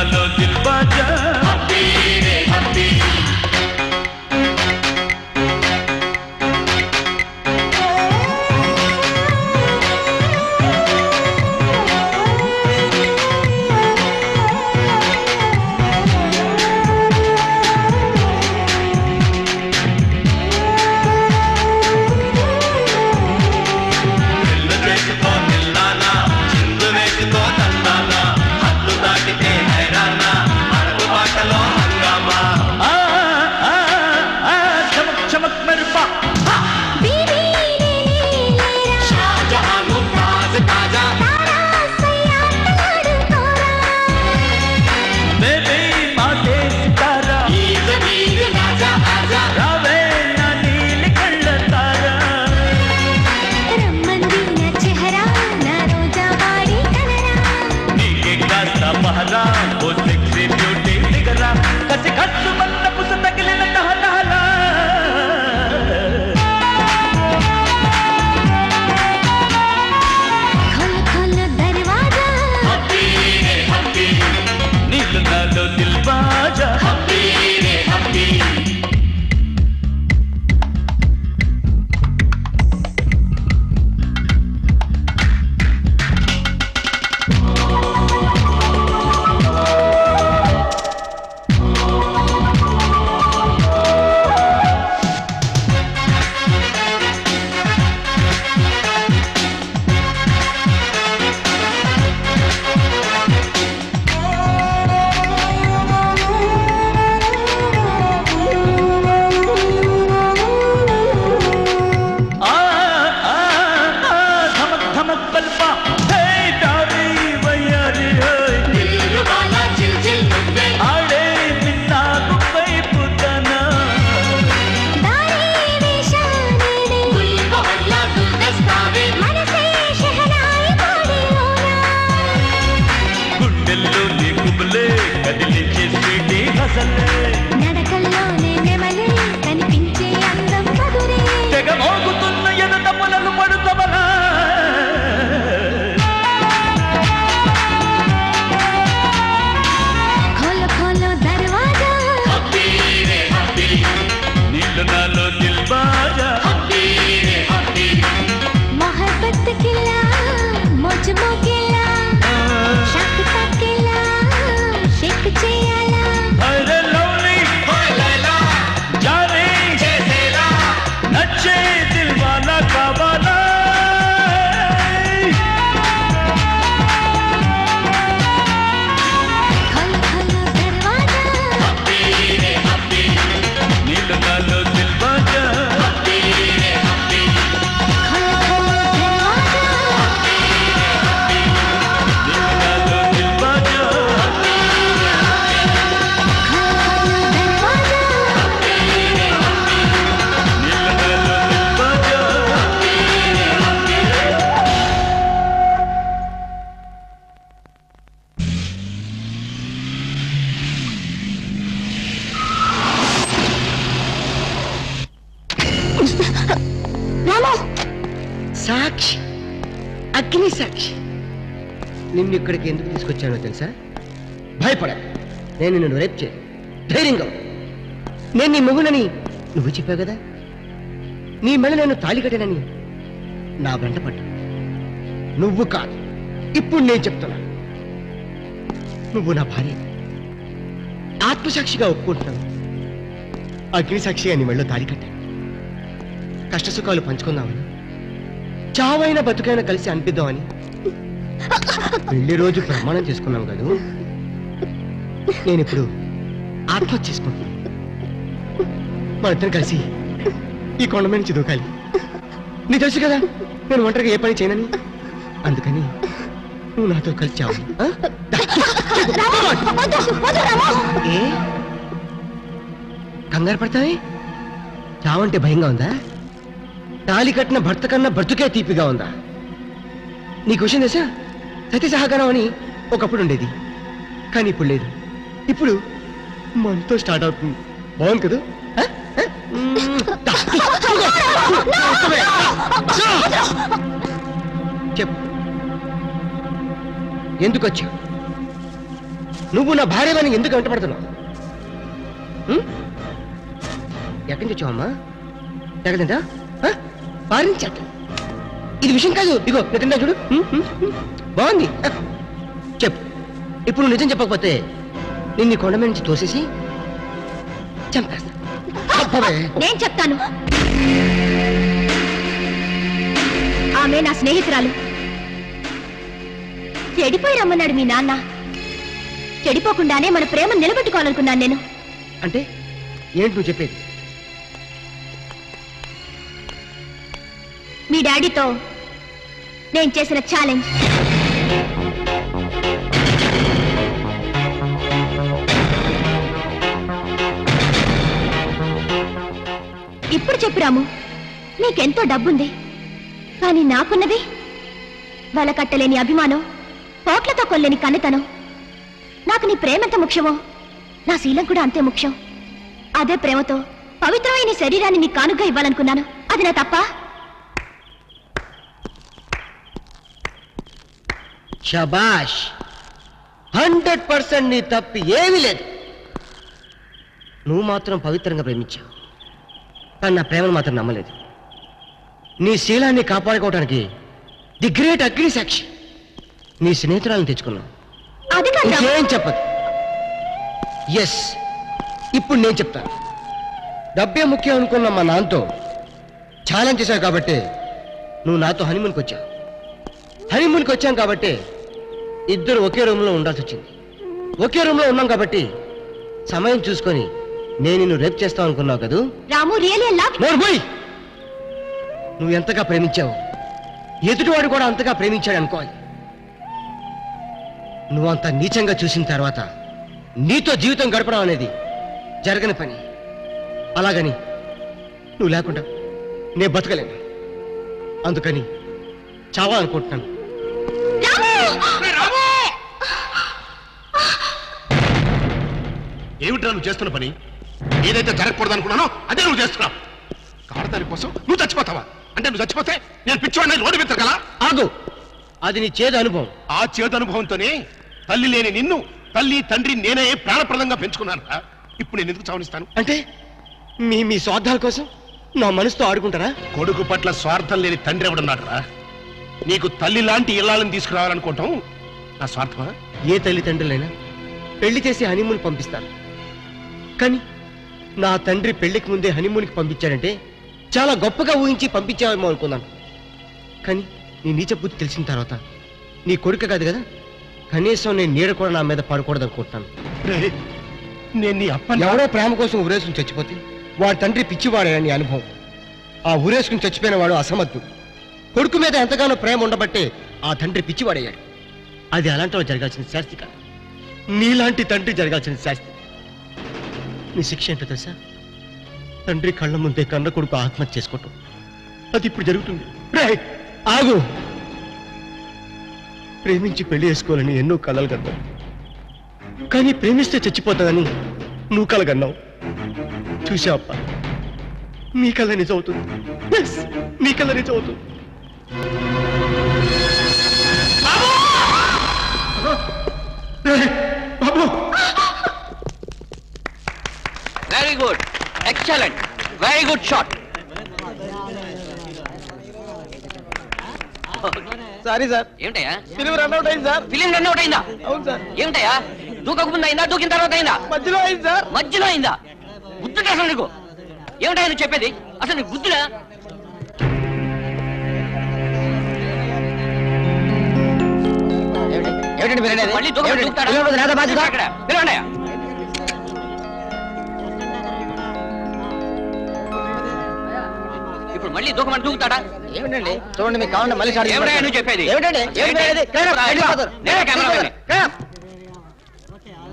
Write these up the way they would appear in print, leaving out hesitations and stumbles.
నాలో దిల్ బాజా నడకల్లోనే నెమలి కనిపించే అందం మధురే తెగ మోగుతున్న ఎదుట పొలలు పడుతవలా ఖోలో ఖోలో దర్వాజా నీళ్ళు నాలో దిల్ బాజా మొహబ్బత్ కిలా మోజమో కిలా షాక్ తకిలా షేక్ చేయాలా అరే లవ్లీ లైలా జానీ చేసేలా నచ్చే దిల్ వాలా కావాలా ఖోలో ఖోలో దర్వాజా నీళ్ళు నాలో దిల్ బాజా ఖోలో ఖోలో దర్వాజా నీళ్ళు నాలో దిల్ బాజా ఖోలో ఖోలో దర్వాజా నీళ్ళు నాలో దిల్ బాజా సాక్షి, అగ్ని సాక్షి. నిన్ను ఇక్కడికి ఎందుకు తీసుకొచ్చానో తెలుసా? భయపడ, నేను నిన్ను రేప్ చేయను. ధైర్యంగా ఉండు. నేను నీ మొగునని నువ్వు చెప్పావు కదా. నీ మెడ నేను తాళి కట్టానని నా వెంట పడ్డా. నువ్వు కాదు, ఇప్పుడు నేను చెప్తున్నా. నువ్వు నా భార్య. ఆత్మసాక్షిగా ఒప్పుకుంటున్నాను. అగ్ని సాక్షిగా నీ మెడలో తాళి కట్టాను. కష్టసుఖాలు పంచుకుందామని, చావైన బతుకైనా కలిసి అనిపిద్దామని పెళ్లి రోజు ప్రమాణం చేసుకున్నాం కదా. నేను ఇప్పుడు ఆత్మహత్య చేసుకుంటున్నాను. మనిద్దరం కలిసి ఈ కొండ మీద నుంచి దూకాలి. నీ తెలుసు కదా నేను ఒంటరిగా ఏ పని చేయనని. అందుకని నువ్వు నాతో కలిసి చావు. ఏ కంగారు పడతావే? చావంటే భయంగా ఉందా? తాళి కట్టిన భర్త కన్నా బ్రతుకే తీపిగా ఉందా? నీకు విషయం తెలుసా? సతీ సహకారం అని ఒకప్పుడు ఉండేది, కానీ ఇప్పుడు లేదు. ఇప్పుడు మనతో స్టార్ట్ అవుతుంది. బాగుంది కదా? చెప్పు, ఎందుకు వచ్చావు? నువ్వు నా భార్యని ఎందుకు వెంటపడుతున్నావు? ఎక్కడి నుంచి వచ్చావమ్మా? ఎక్కడిందా? పారించట. ఇది విషయం కాదు. ఇగో ఎక్కడా చూడు. బాగుంది. చెప్పు. ఇప్పుడు నువ్వు నిజం చెప్పకపోతే నిన్ను కొండ మీద నుంచి తోసేసి చంపేస్తా. నేను చెప్తాను. ఆమె నా స్నేహితురాలు. చెడిపోయి రమ్మన్నాడు మీ నాన్న. చెడిపోకుండానే మన ప్రేమ నిలబెట్టుకోవాలనుకున్నాను నేను. అంటే ఏంటి నువ్వు చెప్పేది? మీ డాడీతో నేను చేసిన ఛాలెంజ్. ఇప్పుడు చెప్పు రాము, నీకెంతో డబ్బుంది, కానీ నాకున్నది వాళ్ళ కట్టలేని అభిమానం, కోట్లతో కొల్లేని కన్నెతనం. నాకు నీ ప్రేమ ఎంత ముఖ్యమో నా శీలం కూడా అంతే ముఖ్యం. అదే ప్రేమతో పవిత్రమైన నీ శరీరాన్ని నీ కానుగ్గా ఇవ్వాలనుకున్నాను. అది నా తప్ప? శబాష్. 100% నీ తప్పు ఏమీ లేదు. నువ్వు మాత్రం పవిత్రంగా ప్రేమించావు, కానీ నా ప్రేమను మాత్రం నమ్మలేదు. నీ శీలాన్ని కాపాడుకోవడానికి ది గ్రేట్ అగ్ని సాక్షి నీ స్నేహితురాలను తెచ్చుకున్నావు. అది కాదు రాము. ఏం చెప్పదు. ఎస్, ఇప్పుడు నేను చెప్తాను. డబ్బే ముఖ్యం అనుకున్న మా నాన్నతో ఛాలెంజ్ చేశావు కాబట్టి నువ్వు నాతో హనీమూన్కి వచ్చావు. హనీమూన్కి వచ్చాం కాబట్టి ఇద్దరు ఒకే రూమ్లో ఉండాల్సి వచ్చింది. ఒకే రూమ్లో ఉన్నాం కాబట్టి సమయం చూసుకొని నేను నిన్ను రేప్ చేస్తావు అనుకున్నావు కదూ. రాము రియల్లీ లవ్. నోర్మోయ్, నువ్వు ఎంతగా ప్రేమించావు ఎదుటివాడు కూడా అంతగా ప్రేమించాడు అనుకోవాలి. నువ్వు అంత నీచంగా చూసిన తర్వాత నీతో జీవితం గడపడం అనేది జరగని పని. అలాగని నువ్వు లేకుండా నేను బతకలేను. అందుకని చావాలనుకుంటున్నాను. ఏమిట్రా నువ్వు చేస్తున్న పని? ఏదైతే జరగకూడదు అనుకున్నానో అదే నువ్వు చేస్తున్నావు. కాడదాని కోసం నువ్వు చచ్చిపోతావా? అంటే నువ్వు చచ్చిపోతే నేను పిచ్చివాడిని రోడ్డు పెత్తగల? ఆగు, అది నీ చేదు అనుభవం. ఆ చేదు అనుభవంతోనే తల్లి లేని నిన్ను తల్లి తండ్రి నేనే ప్రాణప్రదంగా పెంచుకున్నాను. ఇప్పుడు నేను ఎందుకు చావనిస్తాను? అంటే మీ స్వార్థాల కోసం నా మనసుతో ఆడుకుంటారా? కొడుకు పట్ల స్వార్థం లేని తండ్రి ఎవడున్నాడురా? నీకు తల్లి లాంటి ఇల్లాలను తీసుకురావాలనుకోవటం నా స్వార్థమా? ఏ తల్లిదండ్రులైనా పెళ్లి చేసి హనీమూన్ పంపిస్తారు, కానీ నా తండ్రి పెళ్లికి ముందే హనీమూన్కి పంపించాడంటే చాలా గొప్పగా ఊహించి పంపించావేమో అనుకున్నాను. కానీ నీ నీచ బుద్ధి తెలిసిన తర్వాత నీ కొడుకు కాదు కదా, కనీసం నేను నీడ కూడా నా మీద పడకూడదు అనుకుంటున్నాను. రేయ్, నేను నీ అప్ప ఎవడో ప్రేమ కోసం ఊరేసుకుని చచ్చిపోతే వాడి తండ్రి పిచ్చివాడని అనుభవం. ఆ ఊరేసుకుని చచ్చిపోయిన వాడు అసమర్థుడు. కొడుకు మీద ఎంతగానో ప్రేమ ఉండబట్టే ఆ తండ్రి పిచ్చివాడయ్యాడు. అది అలాంటి వాడు జరగాల్సిన శాస్తి కాదు, నీలాంటి తండ్రి జరగాల్సిన శాస్తి. నీ శిక్ష ఏంటో తెలుసా? తండ్రి కళ్ళ ముందే కన్న కొడుకు ఆత్మహత్య చేసుకోవటం. అది ఇప్పుడు జరుగుతుంది. రేయ్, ఆగు. ప్రేమించి పెళ్లి చేసుకోవాలని ఎన్నో కలలు కన్నావు, కానీ ప్రేమిస్తే చచ్చిపోతాదని నువ్వు కలగన్నావు. చూసావప్ప, నీ కళ్ళ నిజం అవుతుంది. Yes, నీ కళ్ళ నిజం అవుతుంది. Very good, excellent, very good shot. Sorry sir, ఏమిటయ్యా ఫిలిం రన్అట్ అయింది సార్. ఫిలిం రన్ అవుట్ అయిందా? అవును సార్, ఏమిటయ్యా దూకక ముందు అయిందా, దూకిన తర్వాత అయిందా? మధ్యలో అయింది సార్. మధ్యలో అయిందా? బుద్ధుడు అసలు నీకు? ఏమిటయ్యా నువ్వు చెప్పేది? అసలు నీకు బుద్ధుడా? మళ్ళీ దూకుతాడా? అక్కడ పిలవండి. ఇప్పుడు మళ్ళీ దూకమని దూకుతాడా? ఏమిటండి చూడండి, మీకు కావాలంటే మళ్ళీ స్టార్ట్ ఏమిటయ్యా నువ్వు చెప్పేది? ఏమిటండి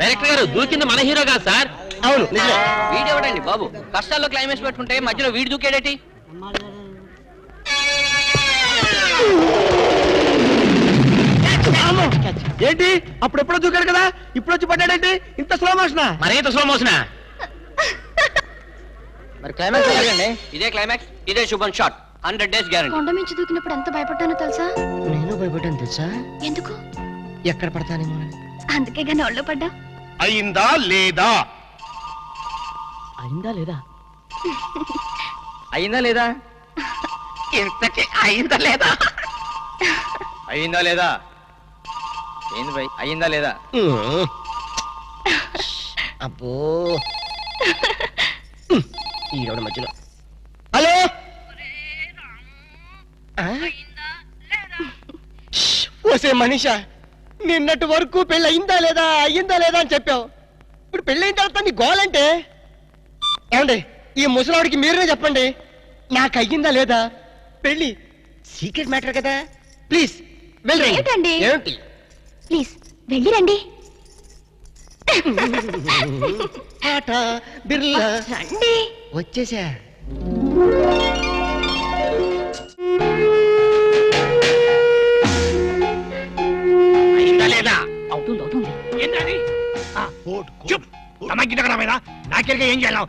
డైరెక్టర్ గారు దూకింది మన హీరో కాదు సార్. అవును, నిజమే. వీడెవడండి బాబు? కష్టాల్లో క్లైమాక్స్ పెట్టుకుంటే మధ్యలో వీడు దూకేడేటి? ఏంటి అప్పుడు ఎప్పుడో దూకాడు కదా, ఇప్పుడు వచ్చి పడ్డాడేంటి? ఇంత స్లో మోషనా? మరేంత స్లో మోషనా? మరి క్లైమాక్స్ ఎలాగండి? ఇదే క్లైమాక్స్, ఇదే శుభం షాట్. 100 days guarantee. కొండ మించి దూకినప్పుడు ఎంత భయపడ్డానో తెలుసా? నేను భయపడ్డాను తెలుసా? ఎందుకు? ఎక్కడ పడతానేమో. అందుకే గానీ ఒళ్ళో పడ్డా. అయిందా లేదా? అయిందా లేదా అయిందా లేదా ఇంతకీ అయిందా లేదా అయిందా లేదా ఏంది భయ్ అయిందా లేదా అబ్బో ఈరోడు మధ్యలో హలో ఓసే మనీషా, నిన్నటి వరకు పెళ్ళి అయిందా లేదా అని చెప్పావు. ఇప్పుడు పెళ్ళి అయిన తర్వాత నీ గోలంటే ఏమండి? ఈ ముసలాడికి మీరే చెప్పండి, నాకు అయ్యిందా లేదా పెళ్ళి. సీక్రెట్ మ్యాటర్ కదా, ప్లీజ్ వెళ్ళండి. ఏమిటండి? ఏమిటి? ప్లీజ్ వెళ్ళిరండి. టాటా బిర్లా రండి. వచ్చేసా. అయిందా లేదా? అవుతుంది అవుతుంది ఏంటది? చెప్ అమ్మాయి గిట్ట కదా నాకెళ్ళి ఏం చేయాలి?